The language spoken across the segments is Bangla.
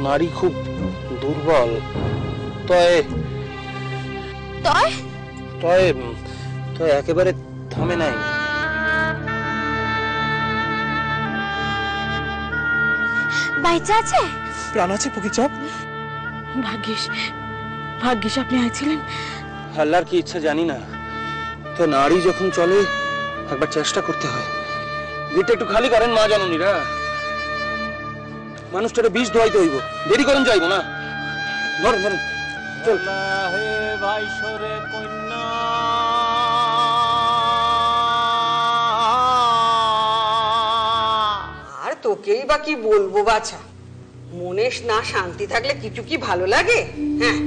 নাড়ি খুব দুর্বল। তয় তয় তয় তয় একেবারে থামে নাই। বাইচা আছে? প্রাণ আছে ফকিরচাঁদ। ভাগ্যিস ভাগ্যিস আপনি আইছিলেন। আল্লাহর কি ইচ্ছা জানি না, তো নাড়ি যখন চলে একবার চেষ্টা করতে হয়। গেটটা একটু খালি করেন মা জননীরা, মানুষটারে বিষ ধোয়াইতে হইব। দেরি করেন যাইব না। ধরেন ধরেন চল। ভাইসরে কন্যা আর তোকেই বা কি বলবো বাছা, মনে না শান্তি থাকলে কিছু কি ভালো লাগে? হ্যাঁ,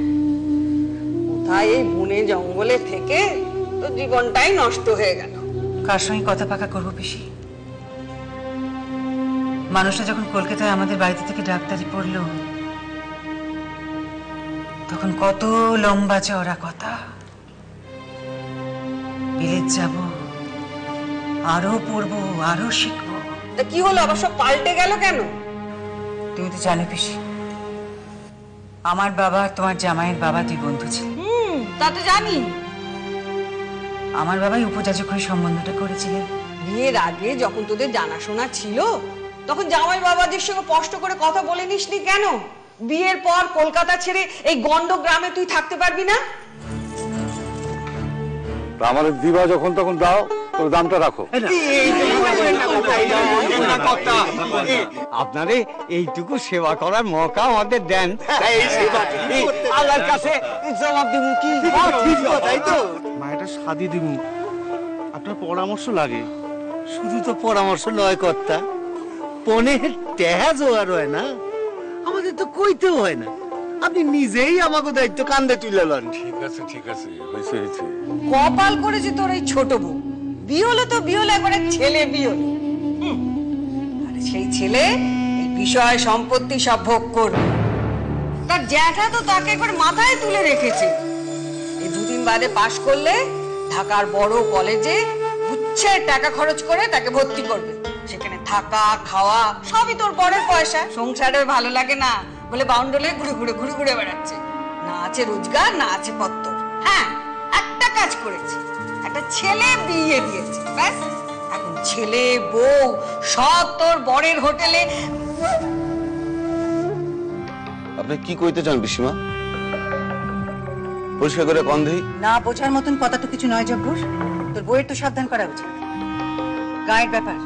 কোথায় এই বনে জঙ্গলে থেকে তো জীবনটাই নষ্ট হয়ে গেল। কার সঙ্গে কথা পাকা করবো পিসি? মানুষটা যখন কলকাতায় আমাদের বাড়িতে থেকে ডাক্তারি পড়লো, তখন কত লম্বা চওড়া কথা। বিলেত যাব, আরো পড়বো, আরো শিখবো। তা কি হলো, আবার সব পাল্টে গেল কেন? তুমি তো জানো পিসি, আমার বাবা আর তোমার জামাইয়ের বাবা দুই বন্ধু ছিল। তা তো জানি। আমার বাবাই উপযাচক হয়ে সম্বন্ধটা করেছিলেন। বিয়ের আগে যখন তোদের জানাশোনা ছিল, তখন জামাই বাবাদের সঙ্গে স্পষ্ট করে কথা বলে নিসনি কেন? বিয়ের পর কলকাতা ছেড়ে এই গন্ড গ্রামে তুই থাকতে পারবি না? আমাদের দিবা যখন তখন দাও, তোর দামটা রাখো। আপনারে এইটুকু সেবা করার মৌকা আমাদের দেন, আল্লাহর কাছে জবাব দেব কি? তাই তো মায়েরা শাদি দিব, আপনার পরামর্শ লাগে। শুধু তো পরামর্শ নয় কর্তা, পনের টেহা জোয়ার হয় না, আমাদের তো কইতেও হয় না। আপনি নিজেই আমাকে দায়িত্ব কান্দে তুলে লন। ঠিক আছে ঠিক আছে, হয়েছে হয়েছে। কপাল করেছে তোর এই ছোট বউ। বিয়ে হলো তো বিয়ে হলো, একবারে ছেলে বিয়ে হলো। আর সেই ছেলে এই বিষয় সম্পত্তি সব ভোগ করবে। তার জ্যাঠা তো তাকে একবার মাথায় তুলে রেখেছে। এই দুদিন বাদে পাশ করলে ঢাকার বড় কলেজে গুচ্ছের টাকা খরচ করে তাকে ভর্তি করবে। সেখানে থাকা খাওয়া সবই তোর বরের পয়সা। সংসারে ভালো লাগে না বলে বাউন্ডলে ঘুরে ঘুরে বেড়াচ্ছে। না আছে রোজগার, না আছে পত্তর। হ্যাঁ, একটা কাজ করেছে, একটা ছেলে বিয়ে দিয়েছে, ব্যাস। এখন ছেলে বউ সব তোর বরের হোটেলে। আপনি কি কইতে চান পিসিমা? পরিষ্কার করে কন দেই। না বোঝার মতন কথা তো কিছু নয় জব্বর। তোর বইয়ের তো সাবধান করা উচিত। গায়ের ব্যাপার,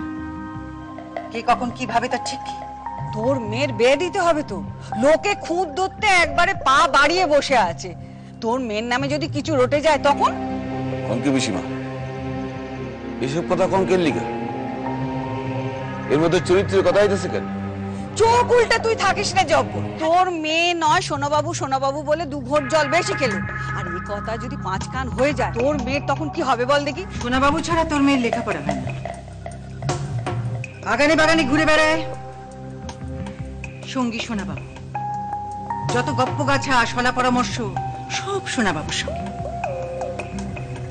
কে কখন কি ভাবে তার ঠিক। তোর মেয়ের বিয়ে দিতে হবে তো। লোকে খুঁত ধরতে একবারে পা বাড়িয়ে বসে আছে। তোর মেয়ের নামে যদি কিছু রটে যায় তখন? কন কি পিসিমা, এসব কথা কন কেন লিখে? এর মধ্যে চরিত্রের কথা আইতেছে কেন? চোখ উল্টা তুই থাকিস না জব্বর। তোর মেয়ে নয় সোনাবাবু বলে দু ঘোট জল বেশি খেলো। আর এই কথা যদি 5 কান হয়ে যায়, তোর মেয়ের তখন কি হবে বল দেখি? সোনাবাবু ছাড়া তোর মেয়ের লেখাপড়া হয় না। আগানে বাগানে ঘুরে বেড়ায় সঙ্গী সোনাবাবু। যত গপ্প গাছা শলা পরামর্শ সব সোনাবাবুর সঙ্গে।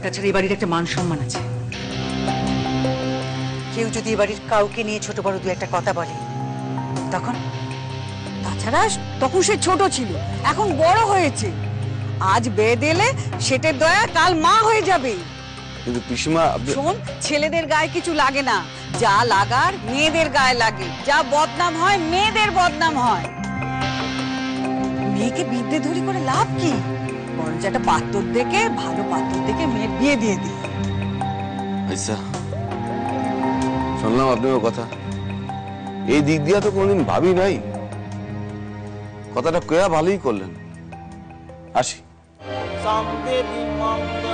তাছাড়া এই বাড়ির একটা মান সম্মান আছে। কেউ যদি এ বাড়ির কাউকে নিয়ে ছোট বড় দু একটা কথা বলে তখন? তাছাড়া তখন সে ছোট ছিল, এখন বড় হয়েছে। আজ বিয়ে দিলে সেটের দয়া কাল মা হয়ে যাবে। কিন্তু পিসিমা, শোন, ছেলেদের গায়ে কিছু লাগে না, যা লাগার মেয়েদের গায়ে লাগে। যা বদনাম হয় মেয়েদের বদনাম হয়। মেয়েকে বিদ্যে ধরি করে লাভ কি? বরঞ্চ একটা পাত্র দেখে, ভালো পাত্র দেখে মেয়ের বিয়ে দিয়ে দিই। আচ্ছা, শুনলাম আপনার কথা। এই দিক দিয়া তো কোনদিন ভাবি নাই। কথাটা কয়া ভালোই করলেন। আসি। চাঁদের মঙ্গল